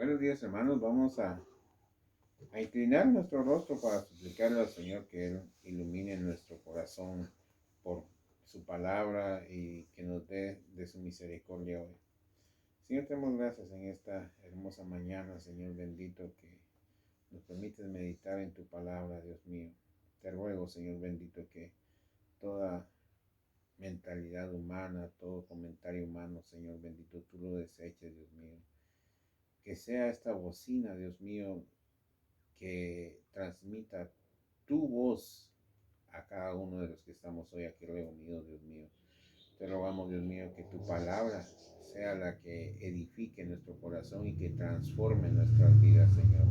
Buenos días, hermanos. Vamos a inclinar nuestro rostro para suplicarle al Señor que Él ilumine nuestro corazón por su palabra y que nos dé de su misericordia hoy. Señor, te damos gracias en esta hermosa mañana, Señor bendito, que nos permites meditar en tu palabra, Dios mío. Te ruego, Señor bendito, que toda mentalidad humana, todo comentario humano, Señor bendito, tú lo deseches, Dios mío. Que sea esta bocina, Dios mío, que transmita tu voz a cada uno de los que estamos hoy aquí reunidos, Dios mío. Te rogamos, Dios mío, que tu palabra sea la que edifique nuestro corazón y que transforme nuestras vidas, Señor.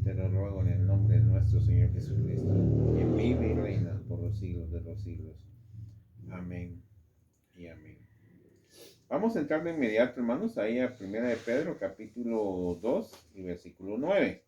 Te lo ruego en el nombre de nuestro Señor Jesucristo, quien vive y reina por los siglos de los siglos. Amén y amén. Vamos a entrar de inmediato, hermanos, ahí a 1 de Pedro, capítulo 2 y versículo 9.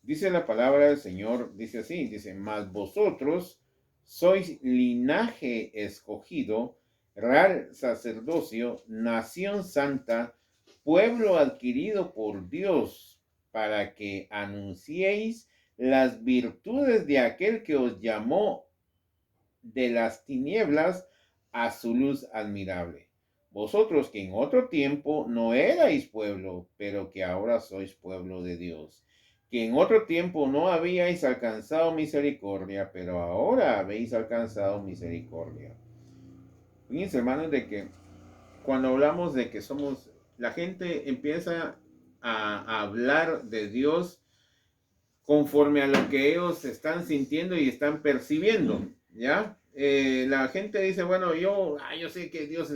Dice la palabra del Señor, dice así, dice, mas vosotros sois linaje escogido, real sacerdocio, nación santa, pueblo adquirido por Dios, para que anunciéis las virtudes de aquel que os llamó de las tinieblas a su luz admirable. Vosotros que en otro tiempo no erais pueblo, pero que ahora sois pueblo de Dios, que en otro tiempo no habíais alcanzado misericordia, pero ahora habéis alcanzado misericordia. Fíjense, hermanos, de que cuando hablamos de que somos, la gente empieza a hablar de Dios conforme a lo que ellos están sintiendo y están percibiendo, ¿ya? La gente dice, bueno, yo sé que Dios,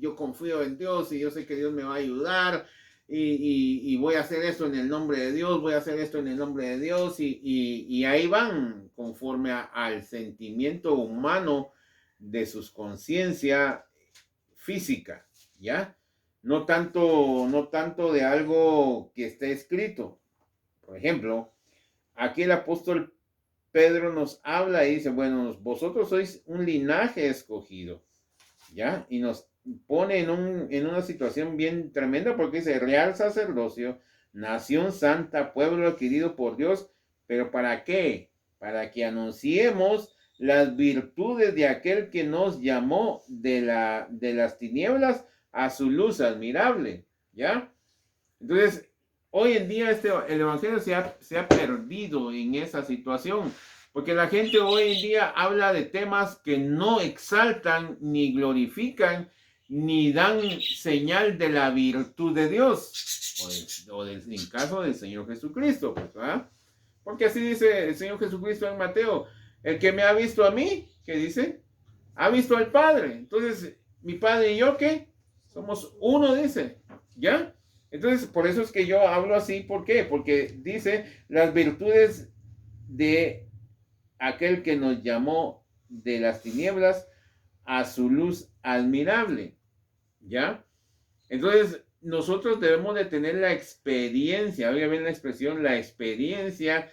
yo confío en Dios y yo sé que Dios me va a ayudar y voy a hacer esto en el nombre de Dios, voy a hacer esto en el nombre de Dios y ahí van conforme al sentimiento humano de sus conciencia física, ¿ya? No tanto de algo que esté escrito. Por ejemplo, aquí el apóstol Pedro nos habla y dice, bueno, vosotros sois un linaje escogido, ¿ya? Y nos pone en una situación bien tremenda porque dice, real sacerdocio, nación santa, pueblo adquirido por Dios, pero ¿para qué? Para que anunciemos las virtudes de aquel que nos llamó de las tinieblas a su luz admirable, ¿ya? Entonces, hoy en día el evangelio se ha perdido en esa situación, porque la gente hoy en día habla de temas que no exaltan, ni glorifican, ni dan señal de la virtud de Dios, en caso del Señor Jesucristo, pues, ¿verdad? Porque así dice el Señor Jesucristo en Mateo, el que me ha visto a mí, ¿qué dice? Ha visto al Padre. Entonces, mi Padre y yo, ¿qué? Somos uno, dice, ¿ya? Entonces, por eso es que yo hablo así. ¿Por qué? Porque dice las virtudes de aquel que nos llamó de las tinieblas a su luz admirable, ¿ya? Entonces, nosotros debemos de tener la experiencia, oiga bien la expresión, la experiencia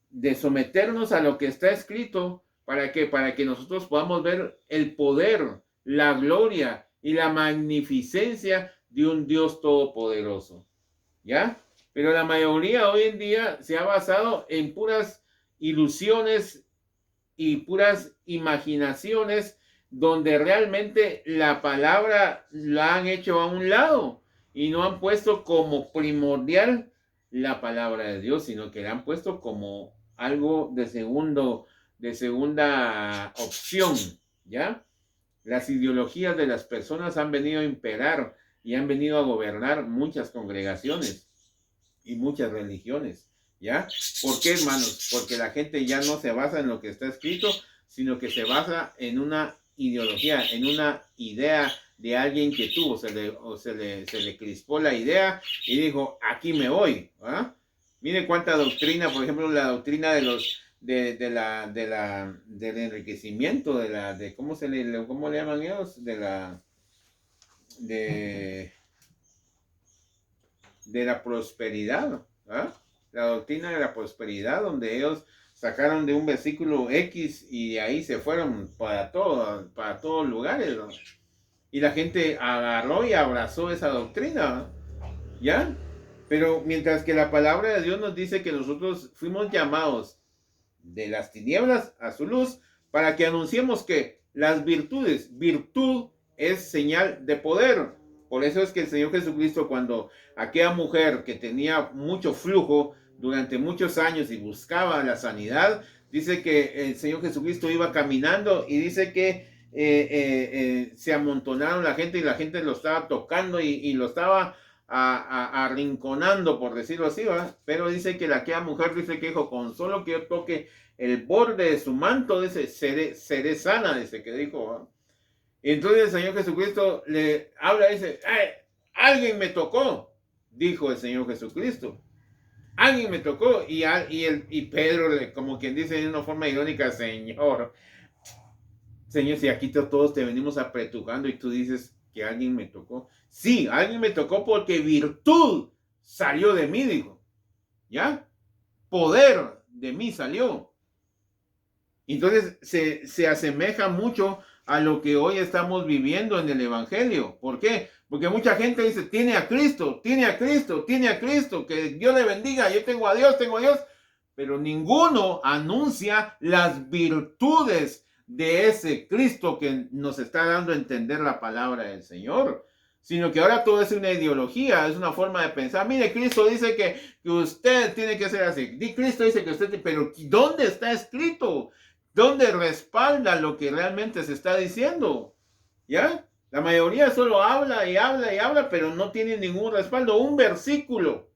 de someternos a lo que está escrito. ¿Para qué? Para que nosotros podamos ver el poder, la gloria y la magnificencia de un Dios todopoderoso. ¿Ya? Pero la mayoría hoy en día se ha basado en puras ilusiones y puras imaginaciones donde realmente la palabra la han hecho a un lado y no han puesto como primordial la palabra de Dios, sino que la han puesto como algo de segunda opción, ¿ya? Las ideologías de las personas han venido a imperar y han venido a gobernar muchas congregaciones y muchas religiones, ¿ya? ¿Por qué, hermanos? Porque la gente ya no se basa en lo que está escrito, sino que se basa en una ideología, en una idea de alguien que tuvo, se le crispó la idea y dijo, aquí me voy, ¿ah? Mire cuánta doctrina, por ejemplo, la doctrina de los del enriquecimiento, ¿cómo le llaman ellos? De, de la prosperidad, ¿ah? La doctrina de la prosperidad, donde ellos sacaron de un versículo X y de ahí se fueron para todos lugares, ¿no? Y la gente agarró y abrazó esa doctrina, ¿ya? Pero mientras que la palabra de Dios nos dice que nosotros fuimos llamados de las tinieblas a su luz para que anunciemos que las virtudes, virtud es señal de poder. Por eso es que el Señor Jesucristo, cuando aquella mujer que tenía mucho flujo durante muchos años y buscaba la sanidad, dice que el Señor Jesucristo iba caminando y dice que se amontonaron la gente y la gente lo estaba tocando y lo estaba arrinconando, por decirlo así, ¿verdad? Pero dice que aquella mujer dice que dijo, con solo que yo toque el borde de su manto, dice, seré sana, dice que dijo, ¿verdad? Y entonces el Señor Jesucristo le habla y dice, alguien me tocó, dijo el Señor Jesucristo. Alguien me tocó y Pedro, como quien dice de una forma irónica, Señor, si aquí todos te venimos apretujando y tú dices que alguien me tocó. Sí, alguien me tocó porque virtud salió de mí, dijo. ¿Ya? Poder de mí salió. Entonces se asemeja mucho a lo que hoy estamos viviendo en el Evangelio. ¿Por qué? Porque mucha gente dice, tiene a Cristo, tiene a Cristo, tiene a Cristo, que Dios le bendiga, yo tengo a Dios, pero ninguno anuncia las virtudes de ese Cristo que nos está dando a entender la palabra del Señor, sino que ahora todo es una ideología, es una forma de pensar. Mire, Cristo dice que usted tiene que ser así. Cristo dice que usted, pero ¿dónde está escrito? ¿Dónde respalda lo que realmente se está diciendo? ¿Ya? La mayoría solo habla y habla y habla, pero no tiene ningún respaldo. Un versículo.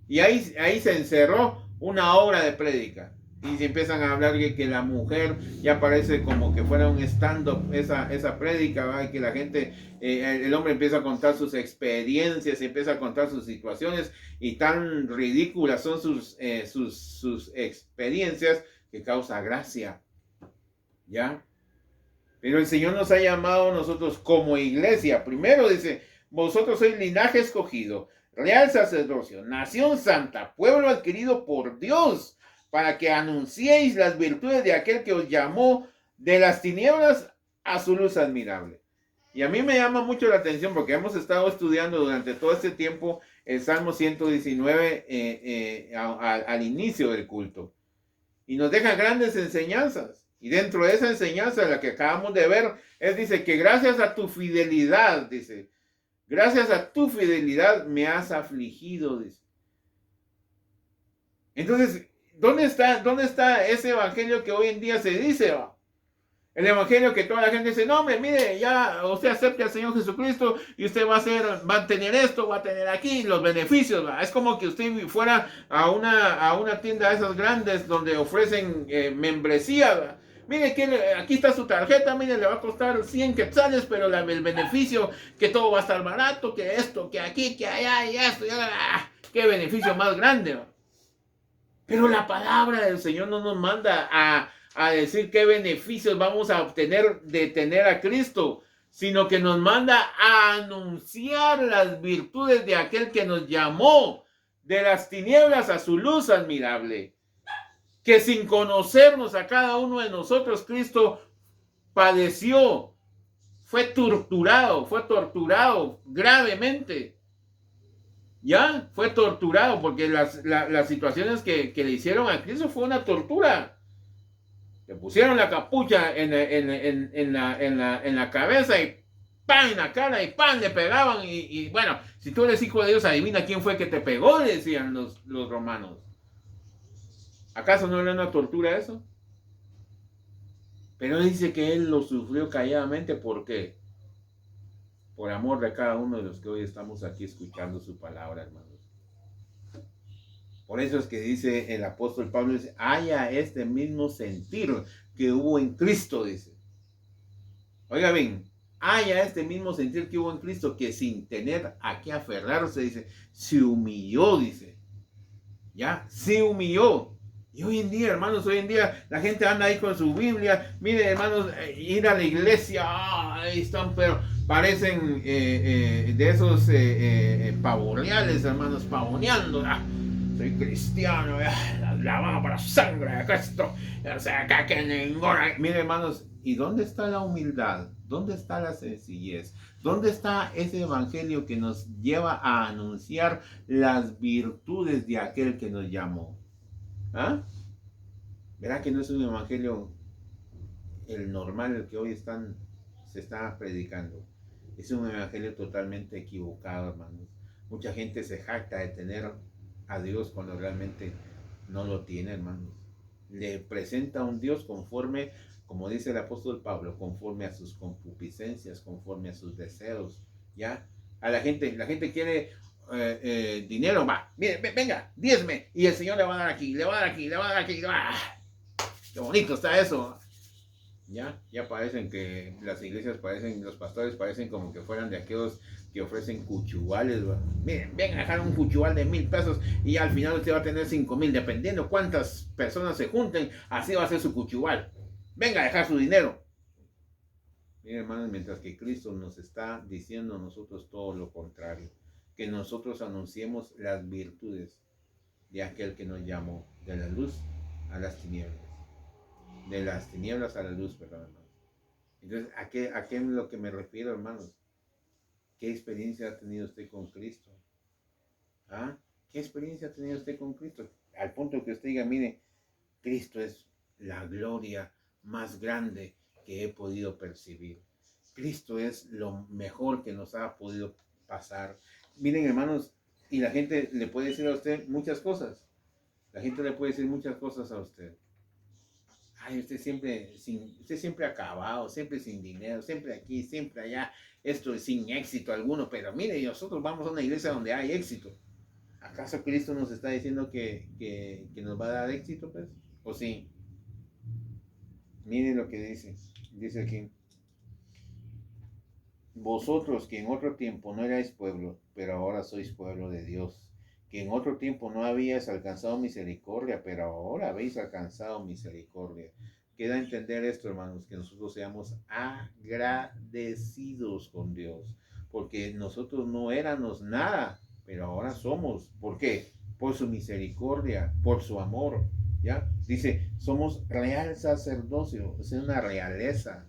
Y ahí se encerró una obra de prédica. Y se empiezan a hablar de que la mujer ya parece como que fuera un stand-up esa prédica, ¿va? Y que la gente, el hombre empieza a contar sus experiencias, empieza a contar sus situaciones, y tan ridículas son sus experiencias que causa gracia. ¿Ya? Pero el Señor nos ha llamado a nosotros como iglesia. Primero dice, vosotros sois linaje escogido, real sacerdocio, nación santa, pueblo adquirido por Dios, para que anunciéis las virtudes de aquel que os llamó de las tinieblas a su luz admirable. Y a mí me llama mucho la atención porque hemos estado estudiando durante todo este tiempo el Salmo 119 al inicio del culto. Y nos deja grandes enseñanzas. Y dentro de esa enseñanza, la que acabamos de ver, él dice que gracias a tu fidelidad, dice, gracias a tu fidelidad me has afligido, dice. Entonces, ¿dónde está ese evangelio que hoy en día se dice? El evangelio que toda la gente dice, no, hombre, mire, ya usted acepta al Señor Jesucristo y usted va a tener esto, va a tener aquí los beneficios. Es como que usted fuera a una tienda de esas grandes donde ofrecen membresía. Mire, aquí está su tarjeta, mire, le va a costar 100 quetzales, pero el beneficio, que todo va a estar barato, que esto, que aquí, que allá, y esto, qué beneficio más grande. Pero la palabra del Señor no nos manda a decir qué beneficios vamos a obtener de tener a Cristo, sino que nos manda a anunciar las virtudes de aquel que nos llamó de las tinieblas a su luz admirable. Que sin conocernos a cada uno de nosotros, Cristo padeció, fue torturado gravemente. Ya, fue torturado porque las situaciones que le hicieron a Cristo fue una tortura. Le pusieron la capucha en la cabeza y ¡pam! En la cara y ¡pam! Le pegaban y bueno, si tú eres hijo de Dios, adivina quién fue que te pegó, decían los romanos. ¿Acaso no era una tortura eso? Pero dice que él lo sufrió calladamente. ¿Por qué? Por amor de cada uno de los que hoy estamos aquí escuchando su palabra, hermanos. Por eso es que dice el apóstol Pablo, dice, haya este mismo sentir que hubo en Cristo, dice. Oiga bien, haya este mismo sentir que hubo en Cristo, que sin tener a qué aferrarse, dice, se humilló, dice. Ya, se humilló. Y hoy en día, hermanos, la gente anda ahí con su Biblia. Miren, hermanos, ir a la iglesia, ahí están, pero parecen de esos pavoneales, hermanos, pavoneando. Soy cristiano, la vamos para sangre de Cristo. O sea, acá que ninguna. Miren, hermanos, ¿y dónde está la humildad? ¿Dónde está la sencillez? ¿Dónde está ese evangelio que nos lleva a anunciar las virtudes de aquel que nos llamó? ¿Ah? ¿Verdad que no es un evangelio el normal, el que hoy se está predicando? Es un evangelio totalmente equivocado, hermanos. Mucha gente se jacta de tener a Dios cuando realmente no lo tiene, hermanos. Le presenta a un Dios conforme, como dice el apóstol Pablo, conforme a sus concupiscencias, conforme a sus deseos. ¿Ya? A la gente quiere dinero, va, mire, venga, diezme, y el Señor le va a dar aquí, le va a dar aquí, le va a dar aquí. ¡Ah! Qué bonito está eso. Ya parecen que las iglesias parecen, los pastores parecen como que fueran de aquellos que ofrecen cuchubales. ¿Va? Miren, vengan a dejar un cuchubal de 1,000 pesos y al final usted va a tener 5,000, dependiendo cuántas personas se junten, así va a ser su cuchubal. Venga a dejar su dinero. Miren, hermanos, mientras que Cristo nos está diciendo a nosotros todo lo contrario, que nosotros anunciemos las virtudes de aquel que nos llamó de la luz a las tinieblas. De las tinieblas a la luz, perdón, hermanos. Entonces, ¿a qué es lo que me refiero, hermanos? ¿Qué experiencia ha tenido usted con Cristo? ¿Ah? ¿Qué experiencia ha tenido usted con Cristo? Al punto que usted diga, mire, Cristo es la gloria más grande que he podido percibir. Cristo es lo mejor que nos ha podido pasar. Miren, hermanos, y la gente le puede decir a usted muchas cosas. La gente le puede decir muchas cosas a usted. Ay, usted siempre acabado, siempre sin dinero, siempre aquí, siempre allá, esto es sin éxito alguno, pero mire, nosotros vamos a una iglesia donde hay éxito. ¿Acaso Cristo nos está diciendo que nos va a dar éxito, pues? ¿O sí? Miren lo que dice aquí. Vosotros que en otro tiempo no erais pueblo, pero ahora sois pueblo de Dios, que en otro tiempo no habíais alcanzado misericordia, pero ahora habéis alcanzado misericordia. Queda entender esto, hermanos, que nosotros seamos agradecidos con Dios, porque nosotros no éramos nada, pero ahora somos. ¿Por qué? Por su misericordia, por su amor. ¿Ya? Dice, somos real sacerdocio, es una realeza,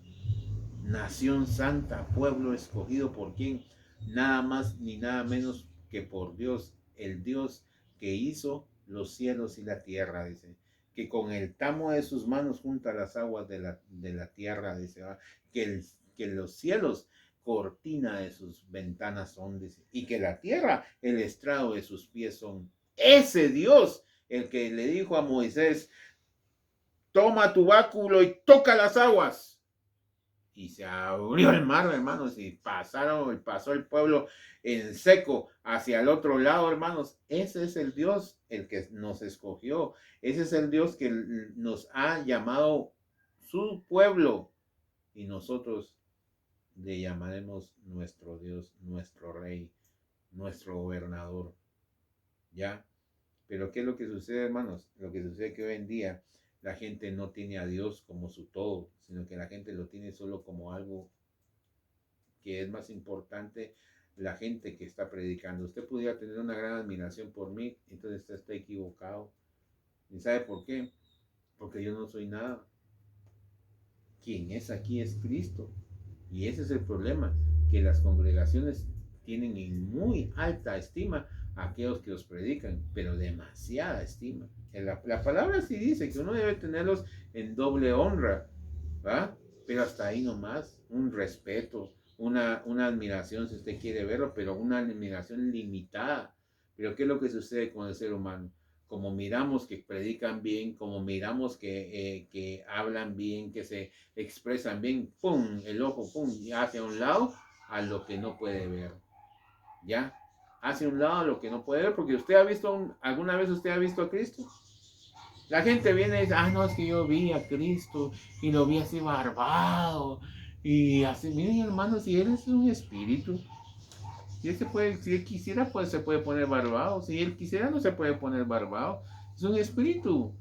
nación santa, pueblo escogido por quién, nada más ni nada menos que por Dios, el Dios que hizo los cielos y la tierra, dice, que con el tamo de sus manos junta las aguas de la tierra, dice, ¿va? Que los cielos cortina de sus ventanas son, dice, y que la tierra el estrado de sus pies son. Ese Dios, el que le dijo a Moisés, toma tu báculo y toca las aguas, y se abrió el mar, hermanos, y pasó el pueblo en seco hacia el otro lado, hermanos. Ese es el Dios, el que nos escogió. Ese es el Dios que nos ha llamado su pueblo. Y nosotros le llamaremos nuestro Dios, nuestro Rey, nuestro gobernador. ¿Ya? Pero ¿qué es lo que sucede, hermanos? Lo que sucede es que hoy en día la gente no tiene a Dios como su todo, sino que la gente lo tiene solo como algo que es más importante. La gente que está predicando. Usted pudiera tener una gran admiración por mí, entonces usted está equivocado. ¿Y sabe por qué? Porque yo no soy nada. Quien es aquí es Cristo. Y ese es el problema, que las congregaciones tienen en muy alta estima a aquellos que os predican, pero demasiada estima. La palabra sí dice que uno debe tenerlos en doble honra, ¿va? Pero hasta ahí nomás, un respeto, una admiración si usted quiere verlo, pero una admiración limitada. Pero ¿qué es lo que sucede con el ser humano? Como miramos que predican bien, como miramos que hablan bien, que se expresan bien, ¡pum! El ojo, ¡pum! Y hacia un lado a lo que no puede ver. ¿Ya? Hacia un lado a lo que no puede ver, porque usted ha visto, ¿alguna vez usted ha visto a Cristo? La gente viene y dice, ah, no, es que yo vi a Cristo y lo vi así barbado. Y así, miren hermanos, si Él es un espíritu, si él quisiera, pues se puede poner barbado. Si él quisiera, no se puede poner barbado. Es un espíritu.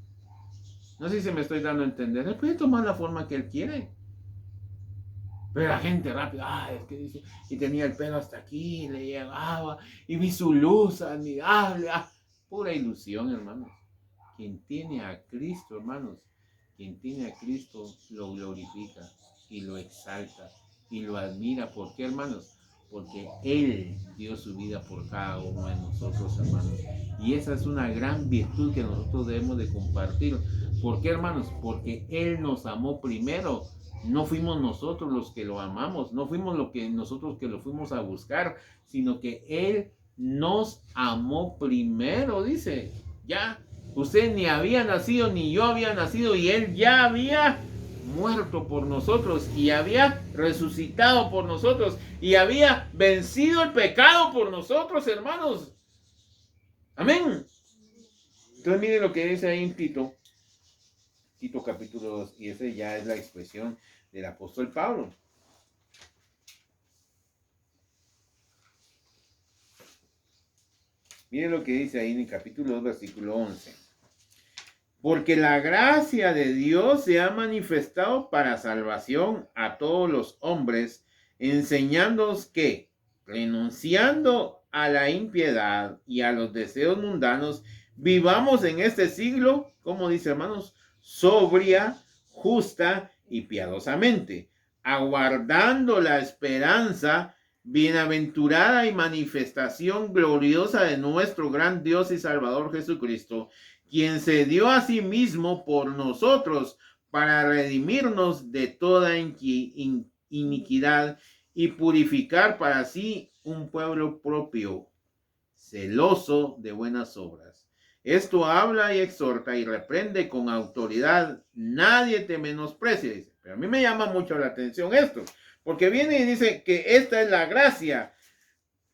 No sé si me estoy dando a entender. Él puede tomar la forma que él quiere. Pero la gente rápido, es que dice, y tenía el pelo hasta aquí, le llegaba, y vi su luz admirable. Pura ilusión, hermanos. Quien tiene a Cristo, hermanos, quien tiene a Cristo lo glorifica y lo exalta y lo admira. ¿Por qué, hermanos? Porque Él dio su vida por cada uno de nosotros, hermanos. Y esa es una gran virtud que nosotros debemos de compartir. ¿Por qué, hermanos? Porque Él nos amó primero. No fuimos nosotros los que lo amamos, no fuimos nosotros que lo fuimos a buscar, sino que Él nos amó primero, dice. Ya, usted ni había nacido, ni yo había nacido, y Él ya había muerto por nosotros, y había resucitado por nosotros, y había vencido el pecado por nosotros, hermanos. Amén. Entonces miren lo que dice ahí en Tito capítulo 2, y ese ya es la expresión del apóstol Pablo. Miren lo que dice ahí en el capítulo 2, versículo 11. Porque la gracia de Dios se ha manifestado para salvación a todos los hombres, enseñándonos que, renunciando a la impiedad y a los deseos mundanos, vivamos en este siglo, como dice, hermanos, sobria, justa y piadosamente, aguardando la esperanza bienaventurada y manifestación gloriosa de nuestro gran Dios y Salvador Jesucristo, quien se dio a sí mismo por nosotros para redimirnos de toda iniquidad y purificar para sí un pueblo propio, celoso de buenas obras. Esto habla y exhorta y reprende con autoridad. Nadie te menosprecia, dice. Pero a mí me llama mucho la atención esto, porque viene y dice que esta es la gracia.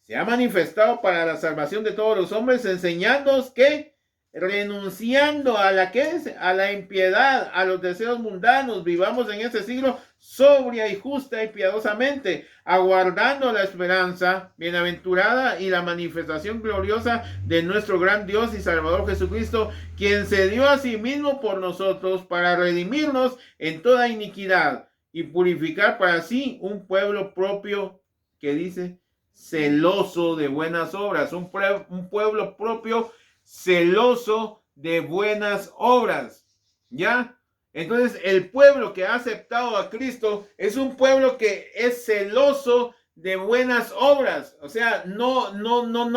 Se ha manifestado para la salvación de todos los hombres, enseñándonos que, renunciando a la impiedad, a los deseos mundanos, vivamos en este siglo sobria y justa y piadosamente, aguardando la esperanza bienaventurada y la manifestación gloriosa de nuestro gran Dios y Salvador Jesucristo, quien se dio a sí mismo por nosotros para redimirnos en toda iniquidad y purificar para sí un pueblo propio, que dice, celoso de buenas obras, un pueblo propio celoso de buenas obras. ¿Ya? Entonces el pueblo que ha aceptado a Cristo es un pueblo que es celoso de buenas obras. O sea, no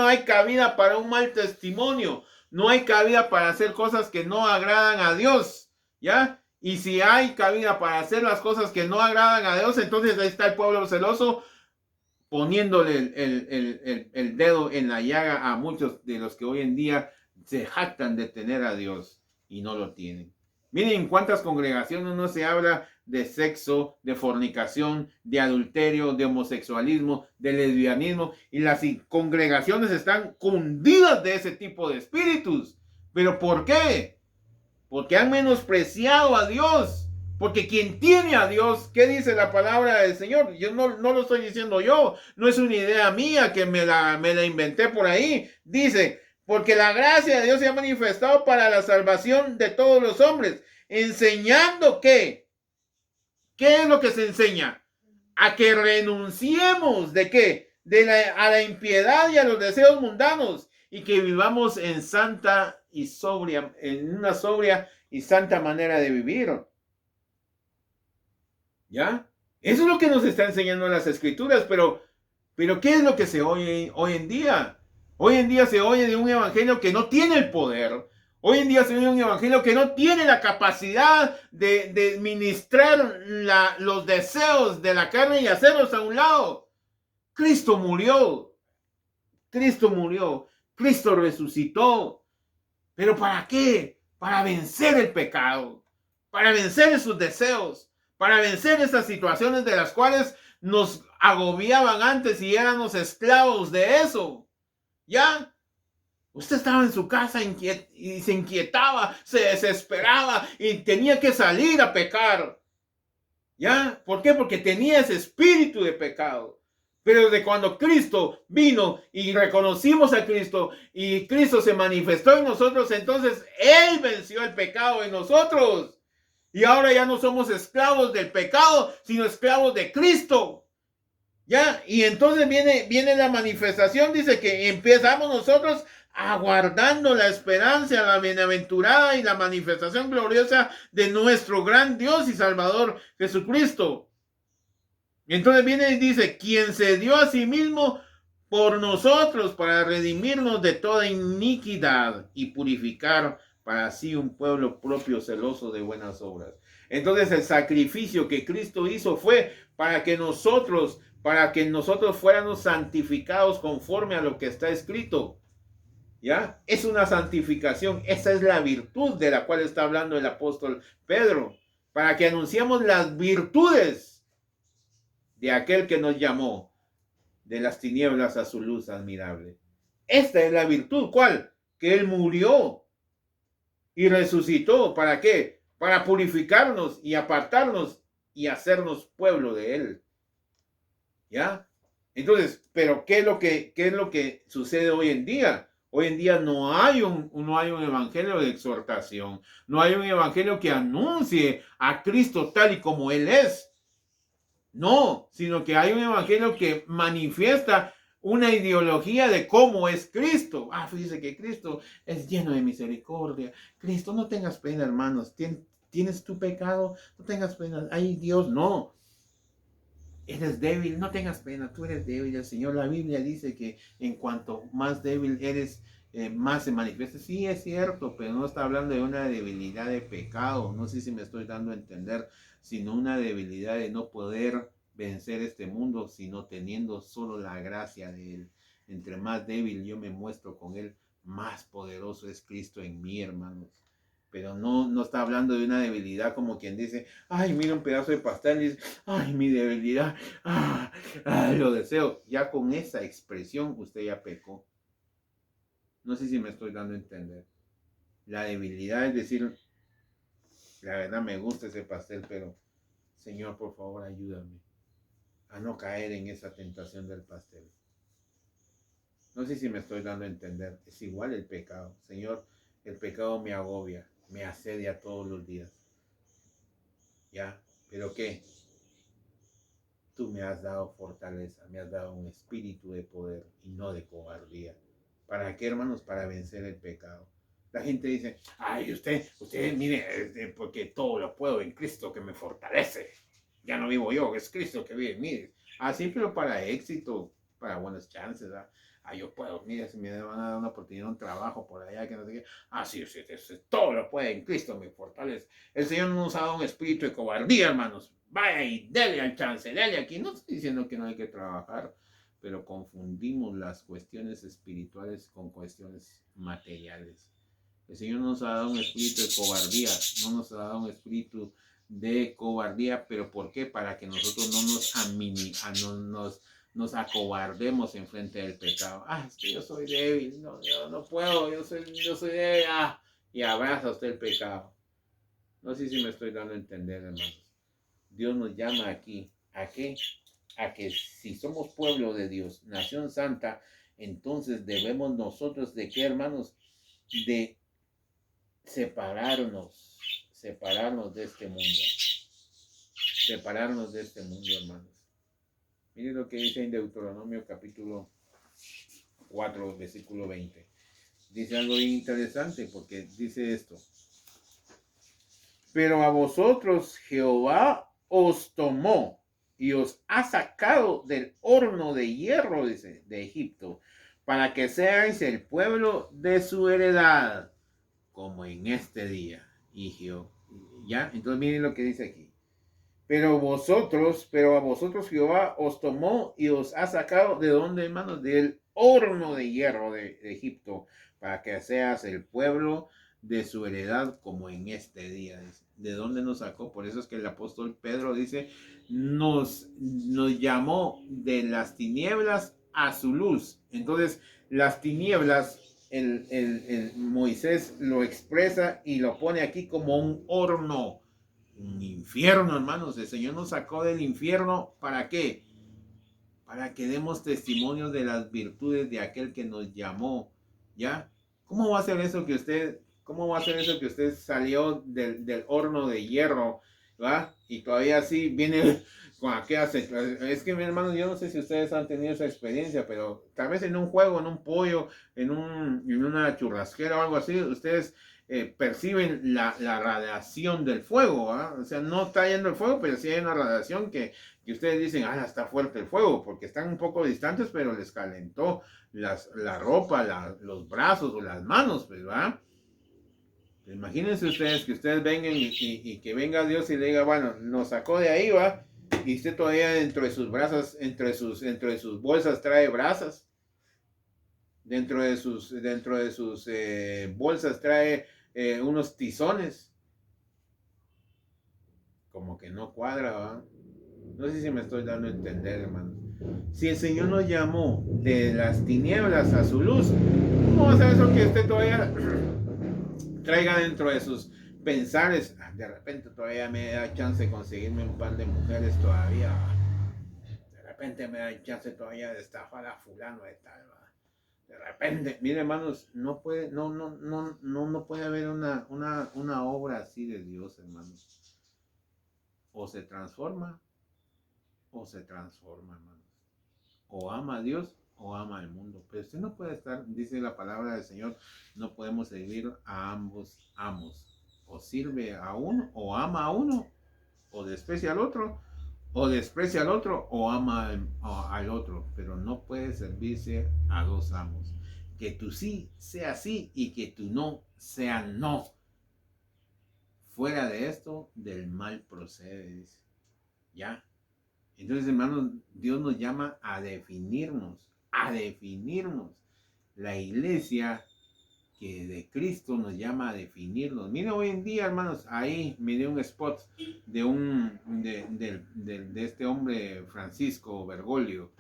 hay cabida para un mal testimonio, no hay cabida para hacer cosas que no agradan a Dios. ¿Ya? Y si hay cabida para hacer las cosas que no agradan a Dios, entonces ahí está el pueblo celoso, poniéndole el dedo en la llaga a muchos de los que hoy en día se jactan de tener a Dios y no lo tienen. Miren cuántas congregaciones no se habla de sexo, de fornicación, de adulterio, de homosexualismo, de lesbianismo, y las congregaciones están cundidas de ese tipo de espíritus. ¿Pero por qué? Porque han menospreciado a Dios. Porque quien tiene a Dios, ¿qué dice la palabra del Señor? Yo no lo estoy diciendo yo, no es una idea mía que me la inventé por ahí. Dice, porque la gracia de Dios se ha manifestado para la salvación de todos los hombres, enseñando que, ¿qué es lo que se enseña? A que renunciemos, ¿de qué? A la impiedad y a los deseos mundanos, y que vivamos en una sobria y santa manera de vivir. ¿Ya? Eso es lo que nos está enseñando las Escrituras, pero ¿qué es lo que se oye hoy en día? Hoy en día se oye de un evangelio que no tiene el poder. Hoy en día se oye de un evangelio que no tiene la capacidad de ministrar los deseos de la carne y hacerlos a un lado. Cristo murió. Cristo resucitó. ¿Pero para qué? Para vencer el pecado. Para vencer sus deseos. Para vencer esas situaciones de las cuales nos agobiaban antes y éramos esclavos de eso. ¿Ya? Usted estaba en su casa y se inquietaba, se desesperaba y tenía que salir a pecar. ¿Ya? ¿Por qué? Porque tenía ese espíritu de pecado. Pero de cuando Cristo vino y reconocimos a Cristo y Cristo se manifestó en nosotros, entonces Él venció el pecado en nosotros. Y ahora ya no somos esclavos del pecado, sino esclavos de Cristo. ¿Ya? Y entonces viene la manifestación, dice que empezamos nosotros aguardando la esperanza, la bienaventurada y la manifestación gloriosa de nuestro gran Dios y Salvador Jesucristo. Entonces viene y dice, quien se dio a sí mismo por nosotros para redimirnos de toda iniquidad y purificar para sí un pueblo propio celoso de buenas obras. Entonces el sacrificio que Cristo hizo fue para que nosotros fuéramos santificados conforme a lo que está escrito. ¿Ya? Es una santificación, esa es la virtud de la cual está hablando el apóstol Pedro, para que anunciamos las virtudes de aquel que nos llamó de las tinieblas a su luz admirable. Esta es la virtud, ¿cuál? Que Él murió y resucitó. ¿Para qué? Para purificarnos y apartarnos y hacernos pueblo de Él. ¿Ya? Entonces, pero ¿qué es lo que sucede hoy en día? Hoy en día no hay un evangelio de exhortación, no hay un evangelio que anuncie a Cristo tal y como Él es. No, sino que hay un evangelio que manifiesta una ideología de cómo es Cristo. Fíjese que Cristo es lleno de misericordia. Cristo, no tengas pena, hermanos. ¿Tienes tu pecado? No tengas pena. Ay, Dios, no. Eres débil, no tengas pena. Tú eres débil. El Señor, la Biblia dice que en cuanto más débil eres, más se manifiesta. Sí, es cierto, pero no está hablando de una debilidad de pecado. No sé si me estoy dando a entender, sino una debilidad de no poder vencer este mundo, sino teniendo solo la gracia de Él. Entre más débil yo me muestro con Él, más poderoso es Cristo en mí, hermanos. Pero no está hablando de una debilidad como quien dice, ay, mira un pedazo de pastel y dice, ay, mi debilidad, lo deseo. Ya con esa expresión usted ya pecó. No sé si me estoy dando a entender. La debilidad es decir, la verdad me gusta ese pastel, pero Señor, por favor, ayúdame a no caer en esa tentación del pastel. No sé si me estoy dando a entender. Es igual el pecado. Señor, el pecado me agobia, me asedia todos los días. ¿Ya? ¿Pero qué? Tú me has dado fortaleza, me has dado un espíritu de poder y no de cobardía. ¿Para qué, hermanos? Para vencer el pecado. La gente dice, ay, usted, mire, porque todo lo puedo en Cristo que me fortalece. Ya no vivo yo, es Cristo que vive en mí. Así, pero para éxito, para buenas chances. Yo puedo, mire, si me van a dar una oportunidad, un trabajo por allá, que no sé qué. Sí, todo lo puede en Cristo me fortalece. El Señor no nos ha dado un espíritu de cobardía, hermanos. Vaya y dele al chance, dele aquí. No estoy diciendo que no hay que trabajar, pero confundimos las cuestiones espirituales con cuestiones materiales. El Señor nos ha dado un espíritu de cobardía, no nos ha dado un espíritu de cobardía, pero ¿por qué? Para que nosotros no nos acobardemos en frente del pecado. Es que yo soy débil, no, yo no puedo, yo soy débil, y abraza usted el pecado. No sé si me estoy dando a entender, hermanos. Dios nos llama aquí, ¿a qué? A que si somos pueblo de Dios, nación santa, entonces debemos nosotros de qué, hermanos, de separarnos de este mundo, hermanos. Miren lo que dice en Deuteronomio capítulo 4, versículo 20. Dice algo interesante porque dice esto. Pero a vosotros Jehová os tomó y os ha sacado del horno de hierro, dice, de Egipto, para que seáis el pueblo de su heredad, como en este día. Y ¿ya? Entonces miren lo que dice aquí. Pero a vosotros Jehová os tomó y os ha sacado de donde, hermanos, del horno de hierro de Egipto, para que seas el pueblo de su heredad como en este día. ¿De dónde nos sacó? Por eso es que el apóstol Pedro dice, nos llamó de las tinieblas a su luz. Entonces, las tinieblas, el Moisés lo expresa y lo pone aquí como un horno. Un infierno, hermanos. El Señor nos sacó del infierno. ¿Para qué? Para que demos testimonio de las virtudes de aquel que nos llamó. ¿Ya? ¿Cómo va a ser eso que usted salió del horno de hierro? ¿Va? Y todavía así viene con aquellas... Es que, mi hermano, yo no sé si ustedes han tenido esa experiencia, pero tal vez en un juego, en un pollo, en una churrasquera o algo así, ustedes perciben la radiación del fuego, ¿ah? O sea, no está yendo el fuego, pero sí hay una radiación que ustedes dicen, está fuerte el fuego, porque están un poco distantes, pero les calentó la ropa, los brazos o las manos, pues, ¿verdad? Imagínense ustedes que ustedes vengan y que venga Dios y le diga, bueno, nos sacó de ahí, va, y usted todavía dentro de sus brazos, dentro de sus bolsas trae brasas, dentro de sus bolsas trae unos tizones, como que no cuadra, ¿va? No sé si me estoy dando a entender, hermanos. Si el Señor nos llamó de las tinieblas a su luz, ¿cómo va a ser eso que usted todavía traiga dentro de sus pensares? De repente todavía me da chance de conseguirme un par de mujeres todavía. De repente me da chance todavía de estafar a fulano de tal. De repente, miren, hermanos, no puede haber una obra así de Dios, hermanos. O se transforma, hermanos. O ama a Dios o ama al mundo. Pero usted no puede estar, dice la palabra del Señor, no podemos servir a ambos amos. O sirve a uno, o ama a uno, o desprecia al otro, o ama al otro. Pero no puede servirse a dos amos. Que tu sí sea sí y que tu no sea no. Fuera de esto, del mal procede, dice. ¿Ya? Entonces, hermanos, Dios nos llama a definirnos. La iglesia que de Cristo nos llama a definirnos. Mire, hoy en día, hermanos, ahí miré un spot de este hombre Francisco Bergoglio.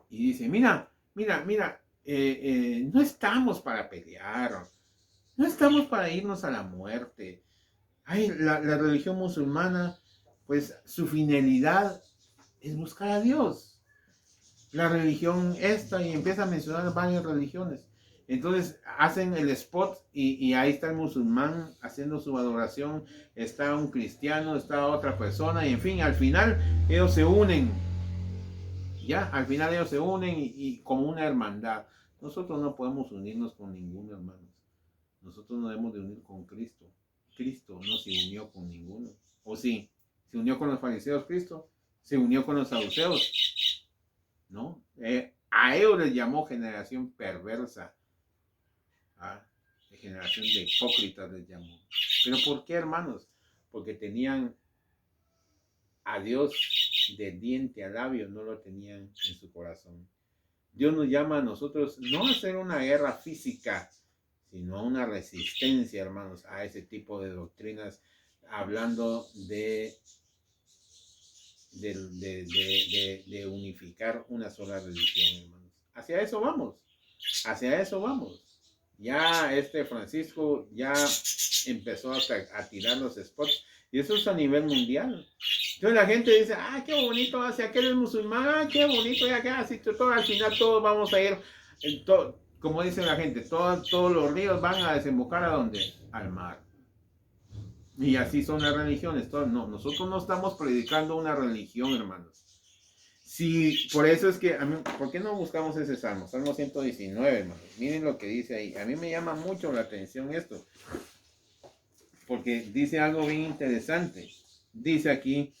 Y dice, mira, no estamos para pelear. No estamos para irnos a la muerte. La religión musulmana, pues su finalidad es buscar a Dios. La religión esta, y empieza a mencionar varias religiones. Entonces hacen el spot y ahí está el musulmán haciendo su adoración, está un cristiano, está otra persona, y en fin, al final ellos se unen. Ya, al final ellos se unen y como una hermandad. Nosotros no podemos unirnos con ninguno, hermanos. Nosotros nos debemos de unir con Cristo. Cristo no se unió con ninguno. ¿O sí? ¿Se unió con los fariseos Cristo? ¿Se unió con los saduceos? ¿No? A ellos les llamó generación perversa. Generación de hipócritas les llamó. ¿Pero por qué, hermanos? Porque tenían a Dios de diente a labio, no lo tenían en su corazón. Dios nos llama a nosotros no a hacer una guerra física, sino a una resistencia, hermanos, a ese tipo de doctrinas, hablando de unificar una sola religión, hermanos. Hacia eso vamos. Ya Francisco ya empezó a tirar los spots, y eso es a nivel mundial. Entonces la gente dice, qué bonito, hacia aquel es musulmán, qué bonito, ya que así todo, al final todos vamos a ir, como dice la gente, todos los ríos van a desembocar ¿a dónde? Al mar. Y así son las religiones. No, nosotros no estamos predicando una religión, hermanos. Sí, por eso es que, ¿por qué no buscamos ese salmo? Salmo 119, hermanos. Miren lo que dice ahí. A mí me llama mucho la atención esto, porque dice algo bien interesante. Dice aquí,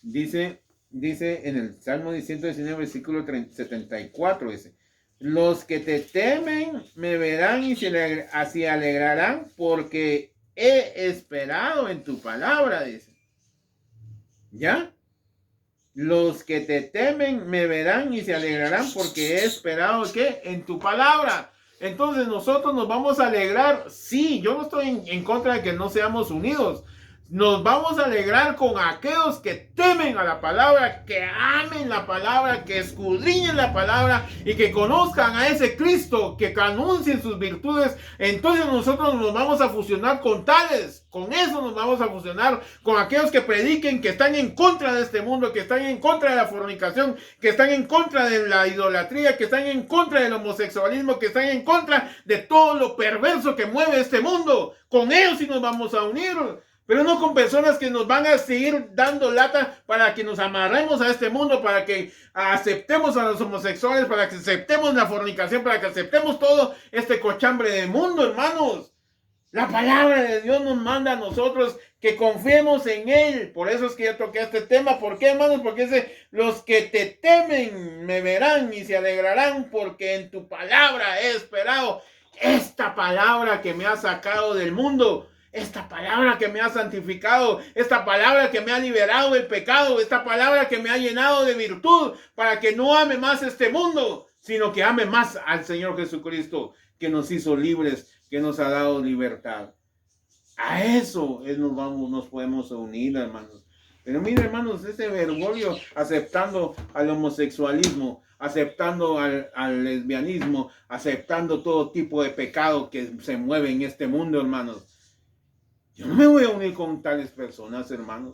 dice en el Salmo 119, versículo 74, dice, los que te temen me verán y se alegrarán porque he esperado en tu palabra, dice. ¿Ya? Los que te temen me verán y se alegrarán porque he esperado, ¿qué? En tu palabra. Entonces nosotros nos vamos a alegrar. Sí, yo no estoy en contra de que no seamos unidos. Nos vamos a alegrar con aquellos que temen a la palabra, que amen la palabra, que escudriñen la palabra y que conozcan a ese Cristo, que anuncien sus virtudes. Entonces nosotros nos vamos a fusionar con tales. Con eso nos vamos a fusionar con aquellos que prediquen, que están en contra de este mundo, que están en contra de la fornicación, que están en contra de la idolatría, que están en contra del homosexualismo, que están en contra de todo lo perverso que mueve este mundo. Con ellos sí nos vamos a unir. Pero no con personas que nos van a seguir dando lata para que nos amarremos a este mundo, para que aceptemos a los homosexuales, para que aceptemos la fornicación, para que aceptemos todo este cochambre del mundo, hermanos. La palabra de Dios nos manda a nosotros que confiemos en Él. Por eso es que yo toqué este tema. ¿Por qué, hermanos? Porque dice, los que te temen me verán y se alegrarán porque en tu palabra he esperado. Esta palabra que me ha sacado del mundo, esta palabra que me ha santificado, esta palabra que me ha liberado del pecado, esta palabra que me ha llenado de virtud para que no ame más este mundo, sino que ame más al Señor Jesucristo, que nos hizo libres, que nos ha dado libertad. A eso nos podemos unir, hermanos. Pero mire, hermanos, ese Bergoglio aceptando al homosexualismo, aceptando al lesbianismo, aceptando todo tipo de pecado que se mueve en este mundo, hermanos. Yo no me voy a unir con tales personas, hermanos.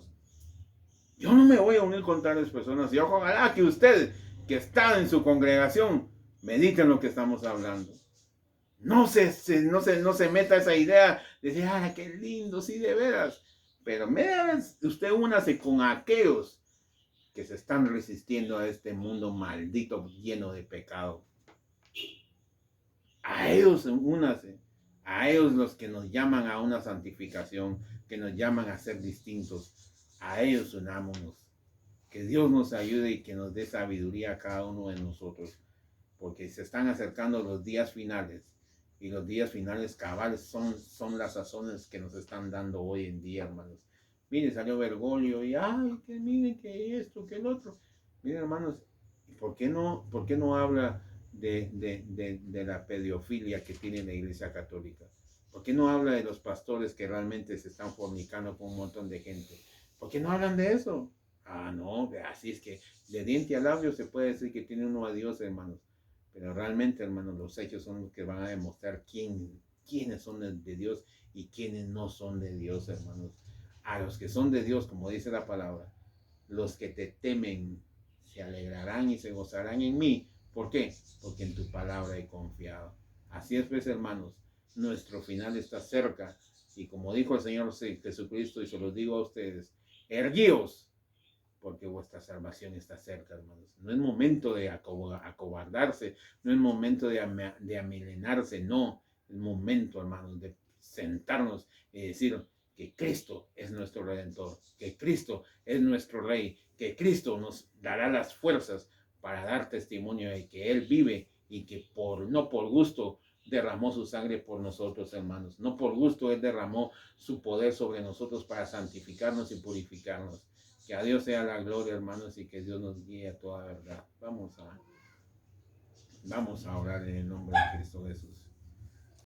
Yo no me voy a unir con tales personas. Y ojalá que ustedes, que están en su congregación, mediten lo que estamos hablando. No se meta esa idea de decir, ah, qué lindo, sí, de veras. Pero usted únase con aquellos que se están resistiendo a este mundo maldito lleno de pecado. A ellos únase. A ellos los que nos llaman a una santificación, que nos llaman a ser distintos. A ellos unámonos. Que Dios nos ayude y que nos dé sabiduría a cada uno de nosotros. Porque se están acercando los días finales. Y los días finales cabales son las sazones que nos están dando hoy en día, hermanos. Miren, salió Bergoglio y, ay, que miren que esto, que el otro. Miren, hermanos, por qué no habla de la pedofilia que tiene la Iglesia Católica? ¿Por qué no habla de los pastores que realmente se están fornicando con un montón de gente? ¿Por qué no hablan de eso? Ah, no, así es que de diente a labio se puede decir que tiene uno a Dios, hermanos. Pero realmente, hermanos, los hechos son los que van a demostrar quiénes son de Dios y quiénes no son de Dios, hermanos. A los que son de Dios, como dice la palabra, los que te temen se alegrarán y se gozarán en mí. ¿Por qué? Porque en tu palabra he confiado. Así es, pues, hermanos, nuestro final está cerca. Y como dijo el Señor Jesucristo, y se los digo a ustedes, erguíos, porque vuestra salvación está cerca, hermanos. No es momento de acobardarse, no es momento de amilenarse, no. Es momento, hermanos, de sentarnos y decir que Cristo es nuestro Redentor, que Cristo es nuestro Rey, que Cristo nos dará las fuerzas para dar testimonio de que Él vive y que no por gusto derramó su sangre por nosotros, hermanos. No por gusto Él derramó su poder sobre nosotros para santificarnos y purificarnos. Que a Dios sea la gloria, hermanos, y que Dios nos guíe a toda verdad. Vamos a orar en el nombre de Cristo Jesús.